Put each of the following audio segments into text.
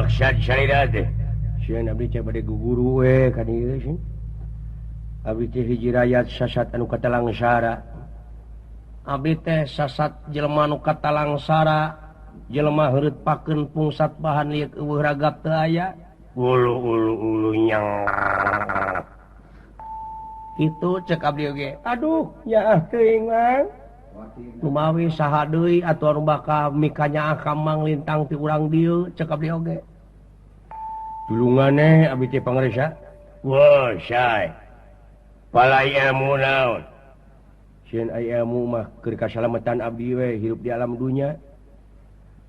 maksud syariat teh? Sieun abdi teh bade guguru we ka dieu sieun. Abdi teh hiji rakyat sasat anu katalangsara. Abdi teh sasat jelema anu katalangsara, jelema heureut pakeun pungsat bahan liuk eueuh ragap teu aya. Ulu nyang. Itu cek abdi oge. Aduh, nyaah teuing mang. Lumawi saha deui atuh anu bakal mikanya akam mang lintang ti urang dieu cek abdi oge. Tulunganeh abdi teh pangaresa. Wah, say. Palai ilmu naon? Sieun aya ilmu mah keur kasalamatan abdi we hirup di alam dunya.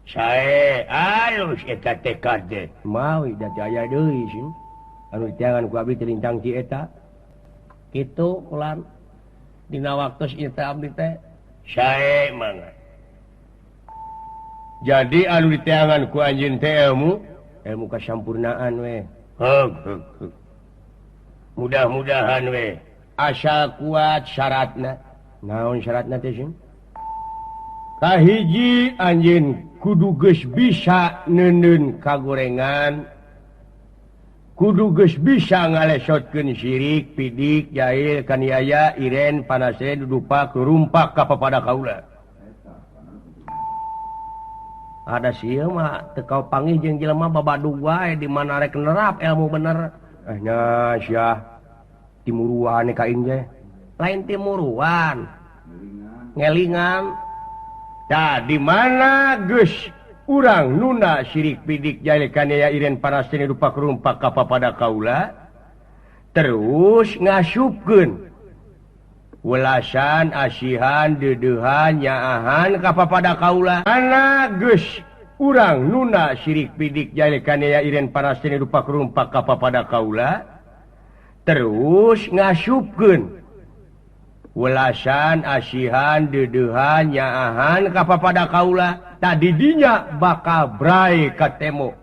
Sae alus eta tekad teh. Mawi da teu aya deui sieun. Anu diteangan ku abdi teh lintang ti eta. Kitu ulan dina waktos ieu teh abdi teh Sae mangga. jadi anu diteangan ku anjeun teh ilmu kasampurnaan we. Heug. Mudah-mudahan we. Asal kuat syaratna. Naon syaratna teh sieun? Kahiji anjeun kudu geus bisa neuneun kagorengan, kudu geus bisa ngalesotkeun syirik, pidik, jahil, kaniaya, iren, panase, dudupak, rumpak ka papada kaula. Ada sieu mah teu kau panggih jeung jelema babadug wae di mana rek nerap ilmu bener. Nya syah timuruan ka aing teh. Lain timuruan. Ngelingan. Da di mana geus urang nuna syirik pidik jahil kaniaya iren panase dudupak rumpak ka papada kaula terus ngasupkeun welasan asihan deudeuhan nyaahan ka papada kaula ana geus urang nuna syirik pidik jahil kaniaya iren panase dudupak rumpak ka papada kaula terus ngasupkeun welasan asihan deudeuhan nyaahan ka papada kaula tadi dinya bakal brai katemong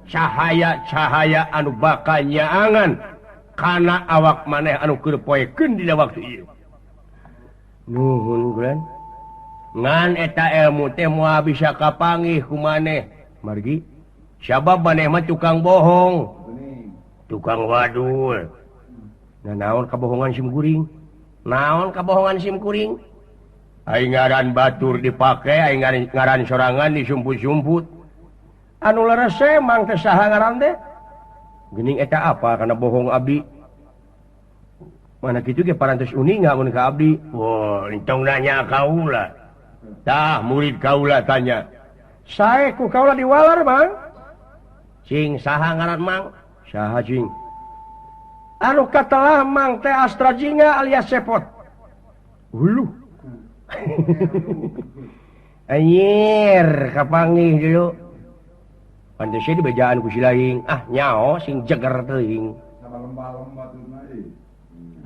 cahaya anu bakal nyaangan kana awak maneh anu keur poekeun dina waktu ieu. Nuhun Glen. Ngan eta ilmu teh moal bisa kapanggih ku maneh. Margi, sabab maneh mah tukang bohong. Tukang wadul. Nah, naon kabohongan sim kuring? Naon kabohongan sim kuring? Aing ngaran batur dipake, aing ngaran sorangan disumput-sumput. Anu leres mang teh saha ngaran teh? Geuning eta apa kana bohong abdi? Mana kitu ge parantos uninga mun ka abdi. Wah, entong nanya kaula. Tah murid kaula tanya. Sae ku kaula diwalar, Mang? Cing saha ngaran Mang? Saha cing? Anu katalah Mang teh Astra Jingga alias Sepot. Uluh. Anjir, kapanggih dulu. Pantes di bejaan ku si laing. Ah, nyao sing jeger teuing.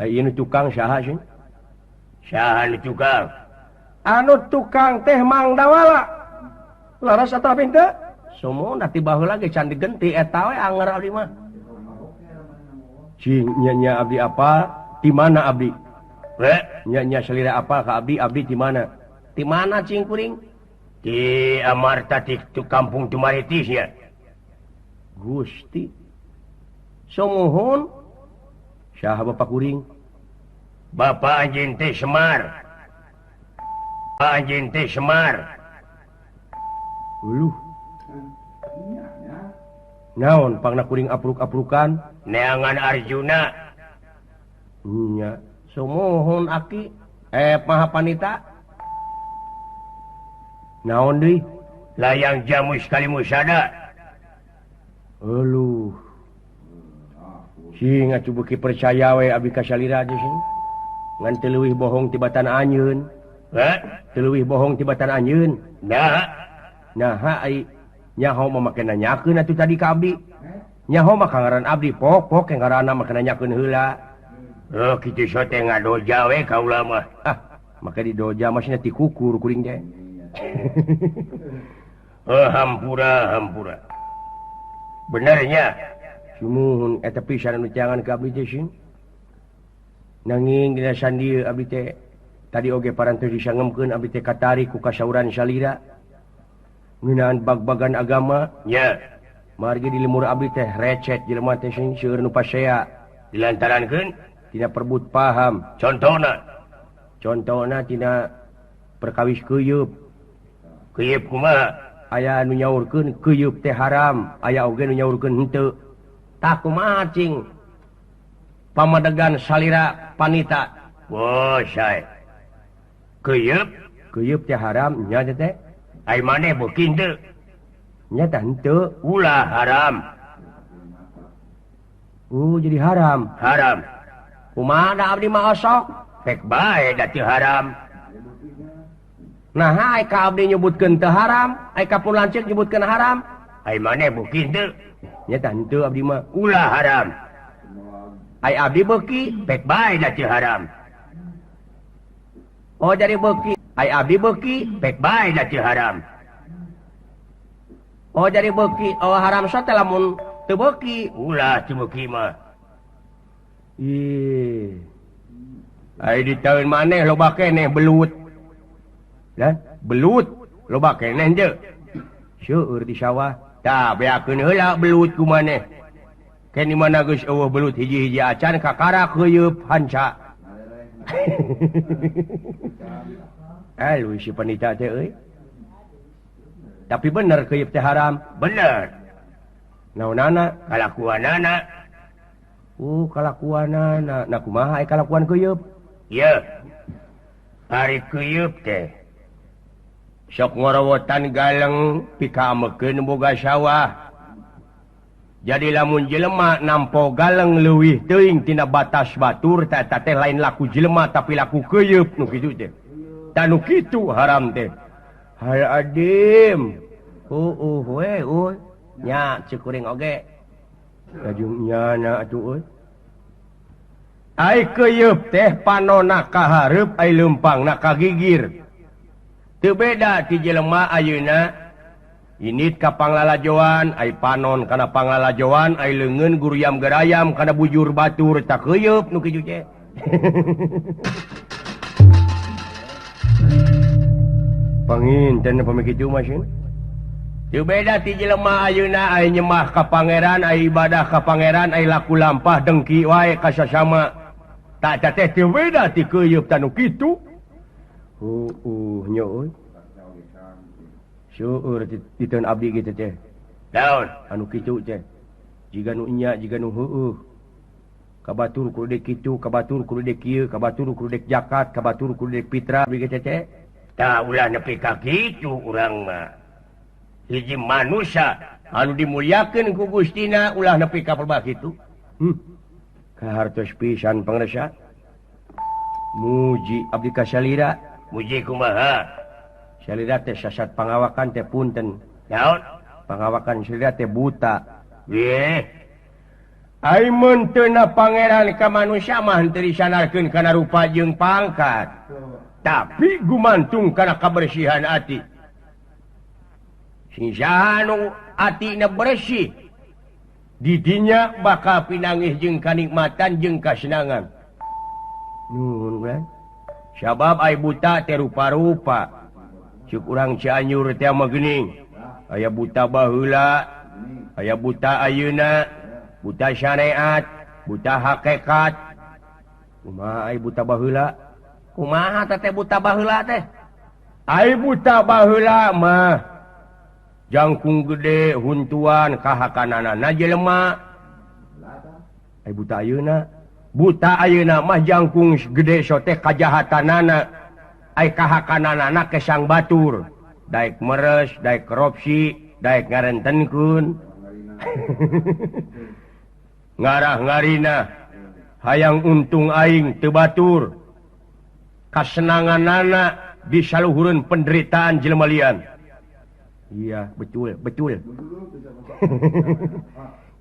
Ieu nu tukang saha sih? Saha nu tukang? Anu tukang teh Mang Dawala. Laras atuh teu? Somona ti baheula ge can digenti eta we anger abdi mah. Cing nya abdi apa? Di mana abdi? Nya selira apa ka abdi? Abdi di mana? Di mana cing kuring? Di Amarta di kampung Tumaritis ya. Gusti. Somuhun. Saha bapak kuring? Bapak anjeun teh Semar. Bapak anjeun teh Semar. Uluh. Naon pangna kuring apruk-aprukan? Neangan Arjuna. Nya. Somuhun aki. Maha panita. Naon deui? Layang jamu sekali musada. Aluh. Sing atuh beuki percaya we abdi ka salira aja sing. Ngan teu leuwih bohong tibatan anjeun. Teu leuwih bohong tibatan anjeun. Nah, ai nyaho mah make nanyakeun atuh tadi ka abdi. Nyaho mah kangaran abdi pok yang ngaranna mah nanyakeun heula. Oh, kitu sote ngadoja we kaula mah. Ah, make di doja mah cenah ti kukur kuring teh. Oh, hampura. Benernya. Sumuhun eta pisan anu jangan ka abdi teh sing. Nanging dina sandieu abdi teh tadi oge parantos disangemkeun abdi teh katarik ku kasauran salira. ngeunaan bag-bagan agama nya margi di lemur abdi teh recet jelema teh seueur nu pasea dilantarankeun tina perbut paham contohna tina perkawis keuyeub kumaha aya nu nyaurkeun keuyeub teh haram aya oge nu nyaurkeun henteu tah kumaha cing pamadegan salira panita sae keuyeub teh haram nya teh ai maneh beuki henteu nya teh henteu ulah haram jadi haram kumaha da abdi mah osok pek bae da teu haram nah ai ka abdi nyebutkeun teu haram ai ka pun lanceuk nyebutkeun haram ai maneh beuki henteu nya teh henteu abdi mah ulah haram ai abdi beuki pek bae da teu haram jadi beuki ai abdi beuki pek bae da teu haram jadi beuki haram sa teh lamun teu beuki ulah teu beuki mah ai di taun maneh loba keneh belut dan belut loba keneh teu seueur di sawah tah beakeun heula belut ku maneh ken di mana geus eueuh belut hiji-hiji acan kakara keuyeub hanca lu si panita teh euy tapi bener keuyeub teh haram bener naonana kalakuanana kalakuanana nah kumaha aya kalakuan keuyeub ieu ari keuyeub teh sok ngorowotan galeng pikamekeun boga sawah jadi lamun jelema nampo galeng leuwih teuing tina batas batur teh lain laku jelema tapi laku keuyeub nu kitu teh tah nu kitu haram teh hai adim we nya cekuring oge kajung nyana atuh ai keuyeub teh panonna ka hareup ai leumpangna ka gigir teu beda ti jelema ayeuna init ka panglalajoan ai panon kana panglalajoan ai leungeun guruyam gerayam kana bujur batur tak keuyeub nu kitu teh panginten pamikitu masin teu beda ti jelema ayeuna ai nyemah ka pangeran ai ibadah ka pangeran ai laku lampah dengki wae ka sasama tak teh teu beda ti keuyeub tanu kitu nya euy seueur ti teun abdi kitu teh daun anu kitu teh jiga nu nya jiga nu heueuh kabatur kudu dek kitu kabatur kudu dek kieu kabatur kudu dek zakat kabatur kudu dek fitra kitu teh tah ulah nepi ka kitu urang mah hiji manusia anu dimulyakeun ku Gustina ulah nepi ka pelbah kitu kahartos pisan pangresa muji abdi ka salira muji kumaha salira teh sasat pangawakan teh punten daun pangawakan salira teh buta ai mun teu na pangeran ka manusia mah teu disanarkeun kana rupa jeung pangkat tapi gumantung kana kabersihan ati sing saha nu atina bersih didinya bakal pinangih jeung kanikmatan jeung kasenangan nuhun kan sabab ai buta teh rupa-rupa cuk urang Cianjur teh mah geuning aya buta baheula aya buta ayeuna buta syariat buta hakikat kumaha ai buta baheula kumaha teh buta baheula teh ai buta baheula mah jangkung gede huntuan kahakanana jelema ai buta ayeuna mah jangkung gede sote kajahatanana ai kahakanana kesang batur daek meres daek korupsi daek ngarentenkeun ngarah-ngarina hayang untung aing teu batur kasenanganana disaluhureun penderitaan jelema lian iya betul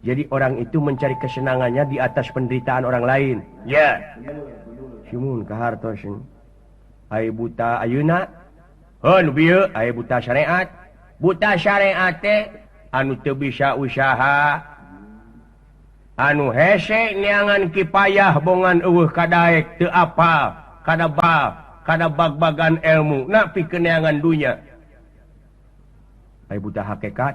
jadi orang itu mencari kesenangannya di atas penderitaan orang lain ya simun kahartos ai buta ayeuna heuh bieu ai buta syariat teh anu teu bisa usaha anu hese neangan kipayah bongan eueuh kadaek teu apal kada bag-bagan ilmu na pikeun neangan dunya buta hakekat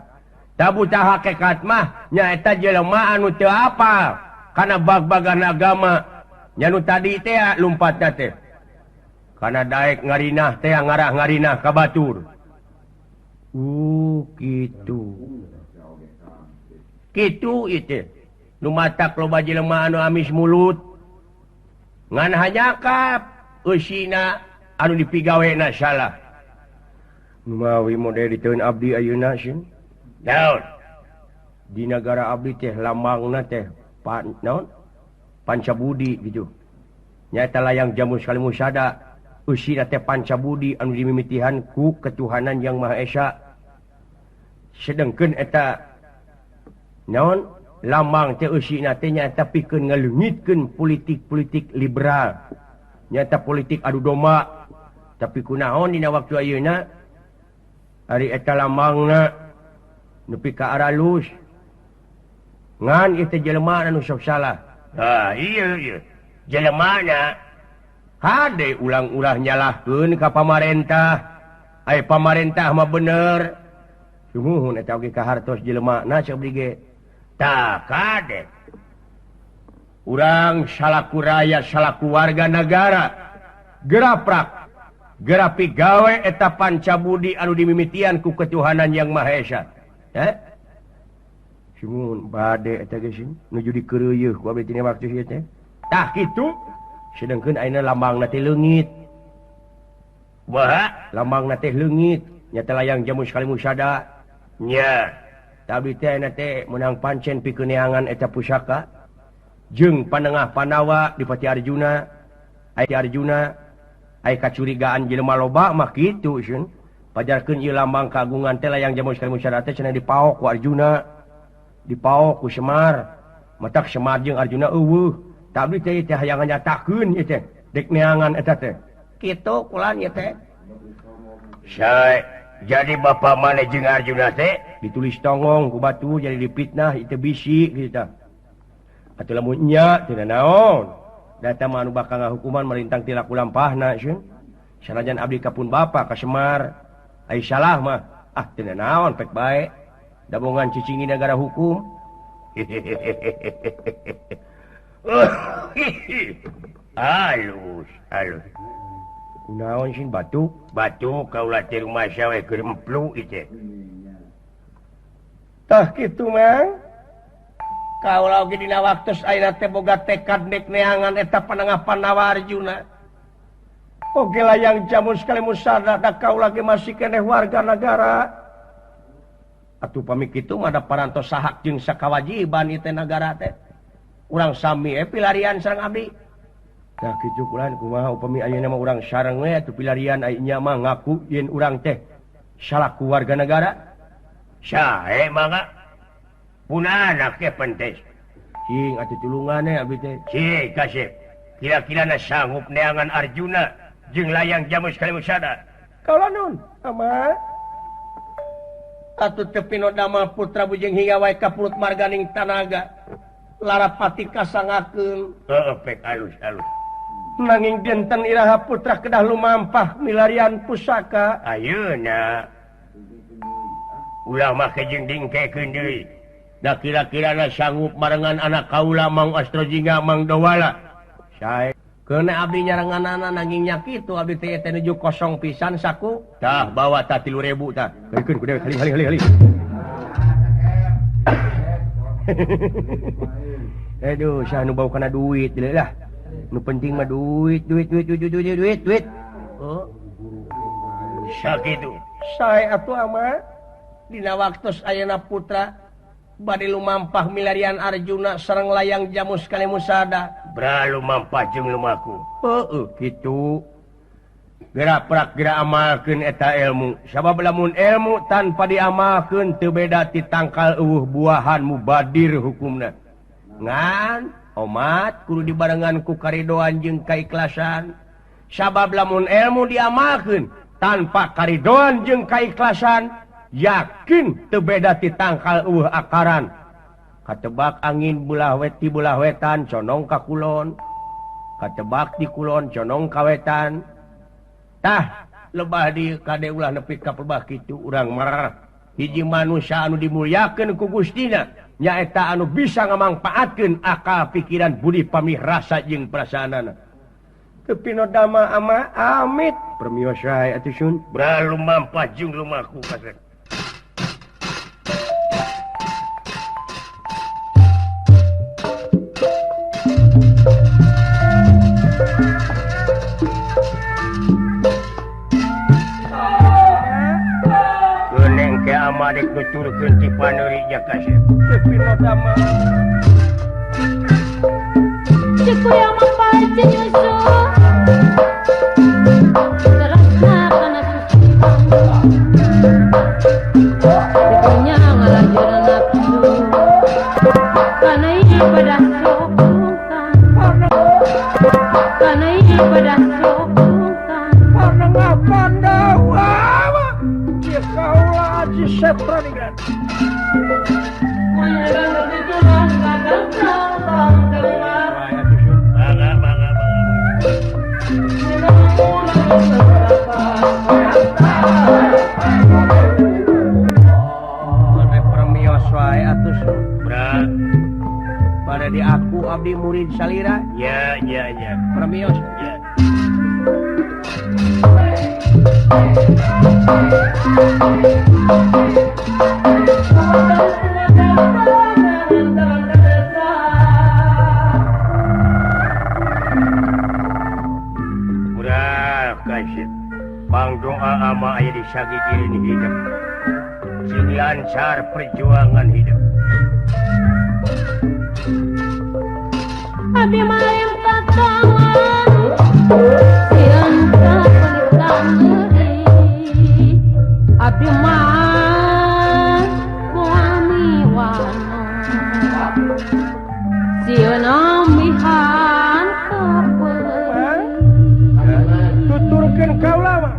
tak buta hakekat mah nyaeta jelema anu teu apal kana bag-bagan agama nyanu tadi teh lumpatna teh kana daek ngarinah teh ngarah ngarinah ka batur kitu itu nu matak loba jelema anu amis mulut ngan hanyakap eusina anu dipigawena salah mawi model diteun abdi ayeuna sieun daun di negara abdi teh lambangna teh naon Pancabudi gitu nyata layang jamus kali musada usina teh Pancabudi anu dimimitihan ku ketuhanan yang Maha Esa sedengkeun eta naon lambang teh usina teh nyata pikeun ngaleungitkeun politik-politik liberal nyata politik adu domba tapi kunaon dina waktu ayeuna ari eta lambangna nepi ka aralus ngan itu jelema anu sok salah iya jelemana hade ulang-ulah nyalahkeun ka pamarentah aya pamarentah mah bener sumuhun eta oge ka hartos jelemana sabdi ge tah kade urang salaku rakyat salaku warga negara geraprak gerapi gawe eta Pancabudi anu dimimitian ku ketuhanan yang Maha Esa Simun bade eta geus nuju dikeureueuh ku abdi tina waktu ieu teh. Tah kitu sedengkeun ayeuna lambangna teh leungit. Wah, lambangna teh leungit, nya teh layang jamu sekali musada. Nya. Tapi teh ayeuna teh meunang pancen pikeun neangan eta pusaka jeung panengah Pandawa di Pati Arjuna. Aya Arjuna aya kacurigaan jelema loba mah kitu sieun. Pajarkeun ieu lambang kagungan teh layang jamu sekali musada teh cenah dipaok ku Arjuna. Dipaok ku Semar matak Semar jeung Arjuna eueuh tapi teh hayang nyatakeun ieu teh dek neangan eta teh kitu kulan ieu teh sae jadi bapa maneh jeung Arjuna teh ditulis tongong ku batu jadi dipitnah itu bisi kitu atuh lamun nya teu naon data mah anu bakal ngahukuman melintang tilaku lampahna sieun sanajan abdi kapun bapa ka Semar ai salah mah teu naon pek bae dabongan cicingi negara hukum. Halus. Kunaon sih batu? Batu kaulah teh rumah sawe keur emplu ieu. Tah kitu mah. Kaulah oge dina waktos ayeuna teh boga tekad dek neangan eta panengah Pandawa Arjuna. Oge layang jamun sekali musada da kaulah ge masih keneh warga negara. Atuh pami kitu mah da parantos sahak jeung sakawajiban ieu teh nagara teh. Urang sami pilarian sareng abdi. Tah kitu kulan kumaha upami ayeuna mah urang sareng we atuh pilarian ai nya mah ngaku yen urang teh salaku warga negara. Sae mangga? Punana ke pentes. Cing atuh tulungan abdi teh. Cing kasep. Kira-kirana sanggup neangan Arjuna jeung layang jamu sekali musada. Kaula nun, ama atuh tepino damel putra bujeng hingga wae ka pulut marganing tanaga larapati kasangakeun pek alus nanging dinten iraha putra kedah lumampah milarian pusaka ayeuna ulah mah kejeng dingkekeun deui da kira-kirana sanggup marengan anak kaula Mang Astrojingga Mang Dowala sae keuna abdi nyarenganana nanging nya kitu abdi teh nuju kosong pisan saku tah bawa tah 3.000 tah keun ku dewe hali aduh sah nu bau kana duit deui lah nu penting mah duit oh sakitu sae atuh ama dina waktos ayeuna putra bade lumampah milarian Arjuna sareng layang jamu sekali musada bra lumampah jeung lumaku heueuh kitu gerak gerak amalkeun eta ilmu sabab lamun ilmu tanpa diamalkeun teu beda ti tangkal eueuh buahan mubadir hukumna ngan umat kudu dibarengan ku karidoan jeung kaikhlasan sabab lamun ilmu diamalkeun tanpa karidoan jeung kaikhlasan yakin teu beda ti tangkal eueuh akaran katebak angin bulah wet ti bulah wetan condong ka kulon katebak di kulon condong ka wetan tah lebah di kade ulah nepi ka perbah kitu urang marah hiji manusia anu dimuliakeun ku Gustina nyaeta anu bisa ngamangpaatkeun akal pikiran budi pamih rasa jeung perasaanana tepi no dama ama amit permios wae atuh sun bra lumampah jeung rumahku kasek ke amadek nuturkeun ti paneuri jakasep tepi no dama Ciku yang membaca nyusu terasa karena cikunya ngalajur nafsu karena ibadah sokungan karena ibadah sokungan karena ngapandawa dia kaulah aji sepranigan permios wae atuh bra pada di aku abdi murid salira ya permios ya Pangdoa ama aya di sagigireun hidup sing lancar perjuangan hidup Abdi mayang katangan sian kapenitan deui Abdi mah kuami wano sieun amihan kapeuli tuturkeun kaula mah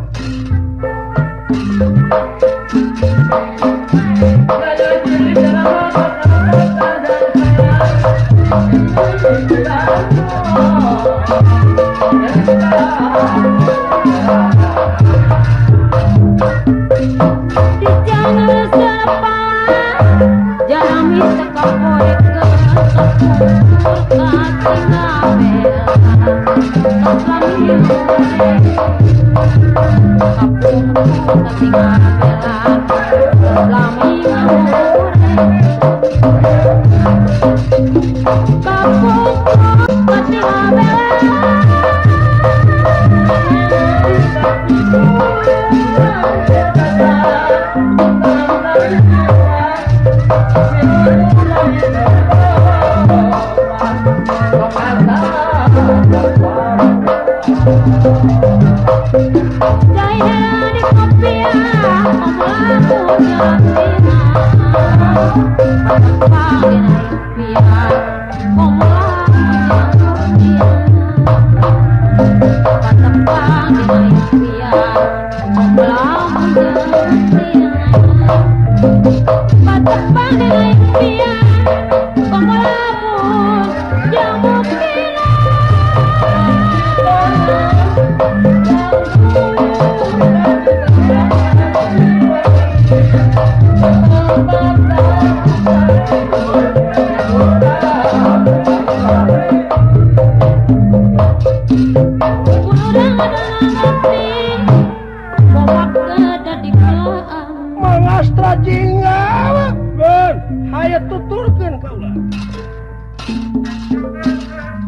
mangastra jingawa ben hayat tuturkeun kaula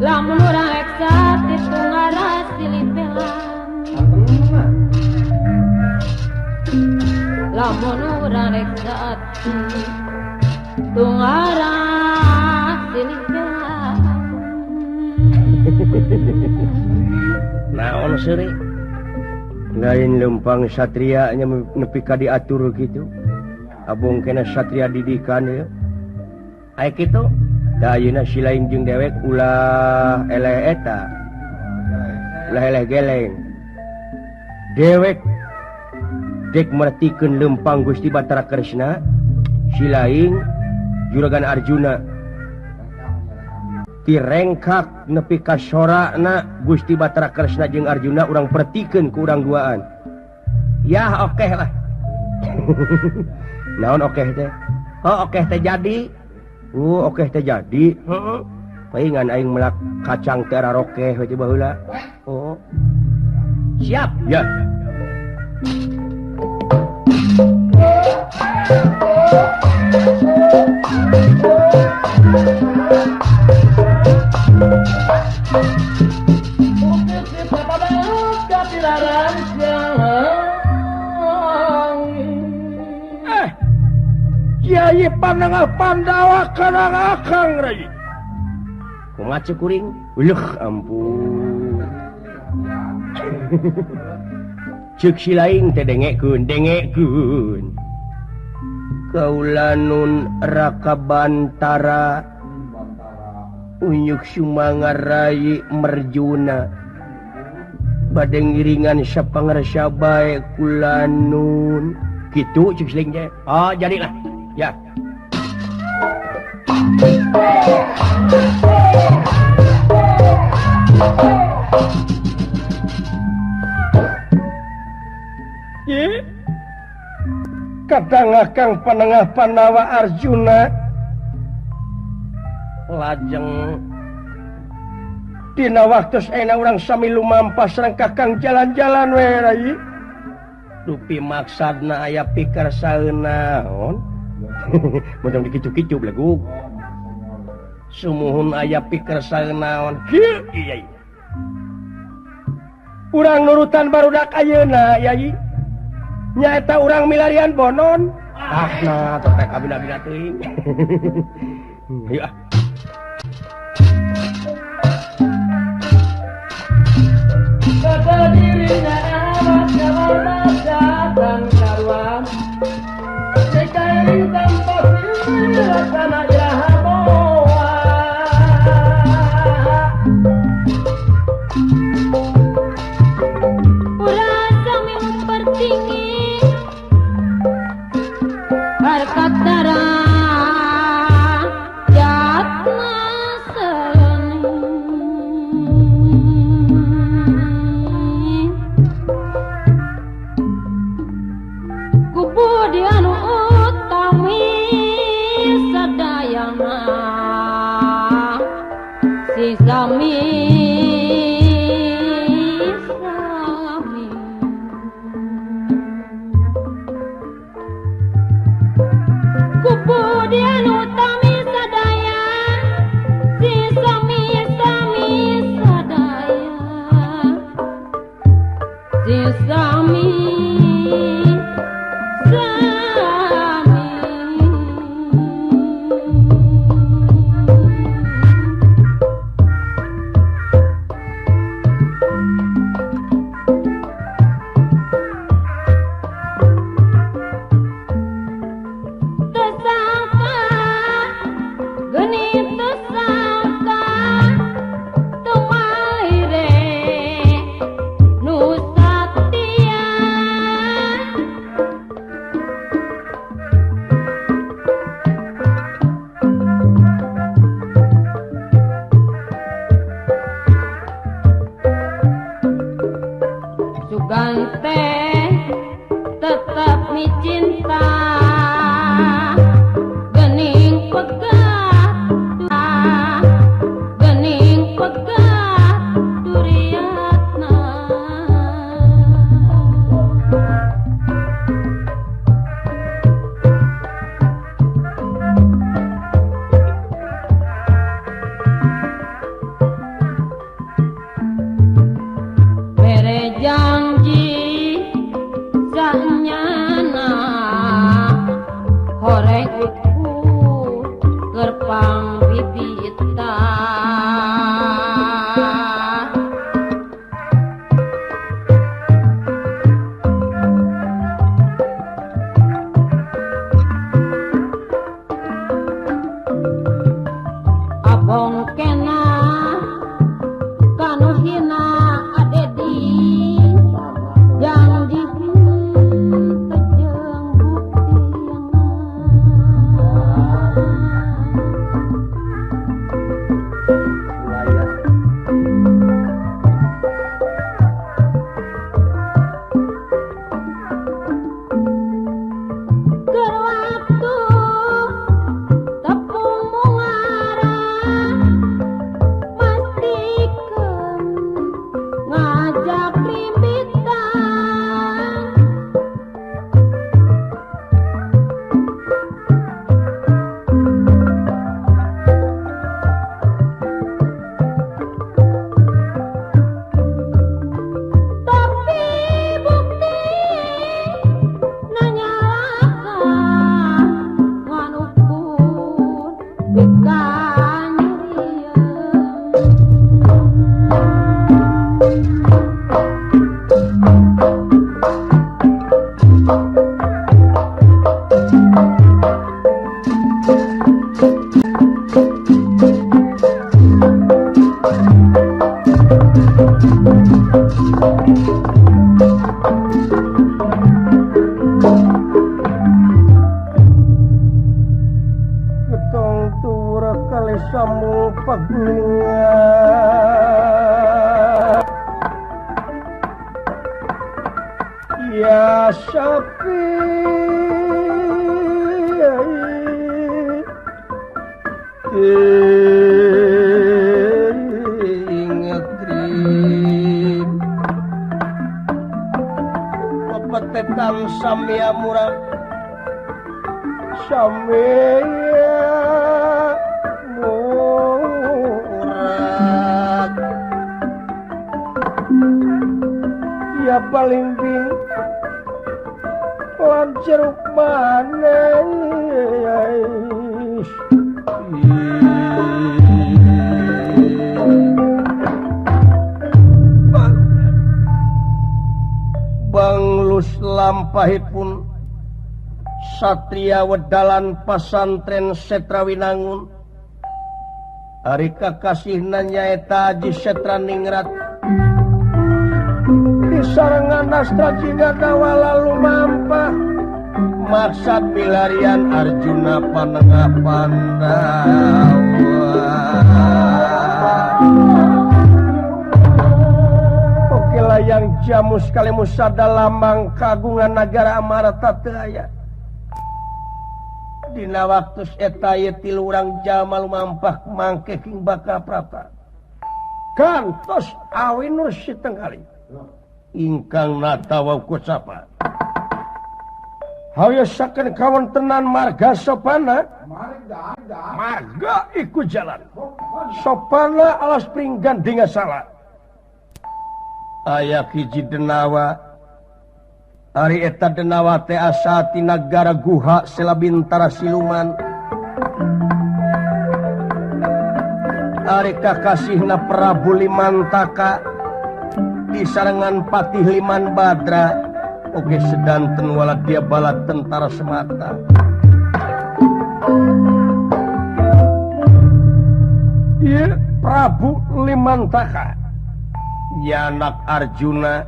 lamun urang reksa kitu ngaras silipelan lamun urang reksa kitu ngaras silipelan naon seuri lain lempang satria nya nepi ka diatur gitu abong kena satria didikan ya aya kitu da ayeuna si lain jeung dewek ulah eleh eta ulah eleh geleng dewek dek mertikeun lempang Gusti Batara Kresna si lain juragan Arjuna tirengkak nepi ka sorana Gusti Batara Kresna jeung Arjuna urang pertikeun ku urang duaan. Yah oke lah. naon oke teh oke teh jadi oke teh jadi palingan aing melak kacang teh rarokeh we baheula siap ya Kiai Panengah Pandawa Kanang Akang Rai kumaha kuring ampun ceuk si laing teh dengekeun kaula nun Raka Bantara unyuk Sumangarai Merjuna bade ngiringan sapangarsa bae kula nun kitu ceuk si laing teh jadilah ya kadang Akang Panengah Pandawa Arjuna lajeng dina waktos ayeuna urang sami lumampas sareng Kakang jalan-jalan we Rai dupi maksadna aya pikarsaeun naon meureun dikicu-kicu blegug sumuhun aya pikarsaeun naon iya urang nurutan barudak ayeuna Yai nyaeta urang milarian bonon nah teh kabina-bina teuing ya dirinya awak datang karuan sekali tanpa rasana jahaboa urang sami mempertinggi harkat darah jatna sereni kubudi anu utami sadayana si sami kemudian utami sadaya si sami sadaya si sami pagulingan ya sapi ingat rim pepetetan samia murah samia murah ya paling bing lanceruk manis Banglus lampahipun Satria Wedalan Pasantren Setrawinangun ari kakasihna nyaeta Haji Setra Ningrat disarengan astra Jingadawa lalu mampah maksad milarian Arjuna Panengah Pandawa oke layang jamu sekali musada lambang kagungan negara Amarta teu aya dina waktu eta ieu tilu urang jalma lumampah mangke king Bakaprata gantos awi nur sitenggali ingkang natawa kusapa hayosakeun kawontenan marga sopana marga iku jalan sopana alas pringgan dinga salah aya hiji denawa ari eta denawa teh asa ti nagara Guha Selabintara Siluman ari kakasihna Prabu Limantaka disarengan Patih Liman Badra oge sedanten wala dia bala tentara semata ieu Prabu Limantaka anak Arjuna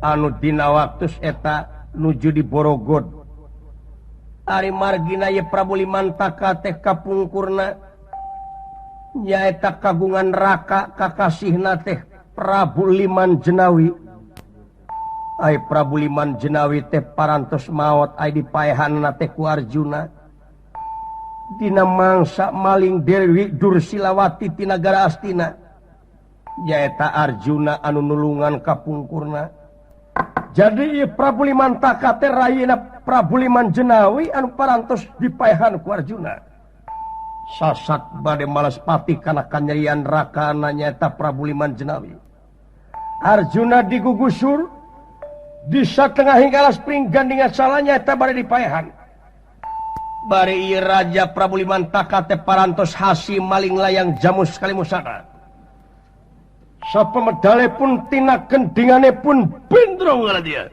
anu dina waktu eta nuju di Borogod ari margina ye Prabu Limantaka teh kapungkurna nyaeta kagungan raka kakasihna teh Prabu Liman Jenawi ai Prabu Liman Jenawi teh parantos maot ai dipaehanna teh ku Arjuna dina mangsa maling Dewi Dursilawati ti nagara Astina nyaeta Arjuna anu nulungan kapungkurna jadi ieu Prabu Limantaka teh rayina Prabu Liman Jenawi anu parantos dipaehan ku Arjuna sasat bade malas pati kana kanyerian rakana nyaeta Prabu Liman Jenawi Arjuna digugusur di satengahing alas pringgan dengan salahnya eta bade dipaehan bari ieu Raja Prabu Limantaka teh parantos hasim maling layang jamu sekali musada sapamedale pun tina kendingane pun bendrong ngaran dia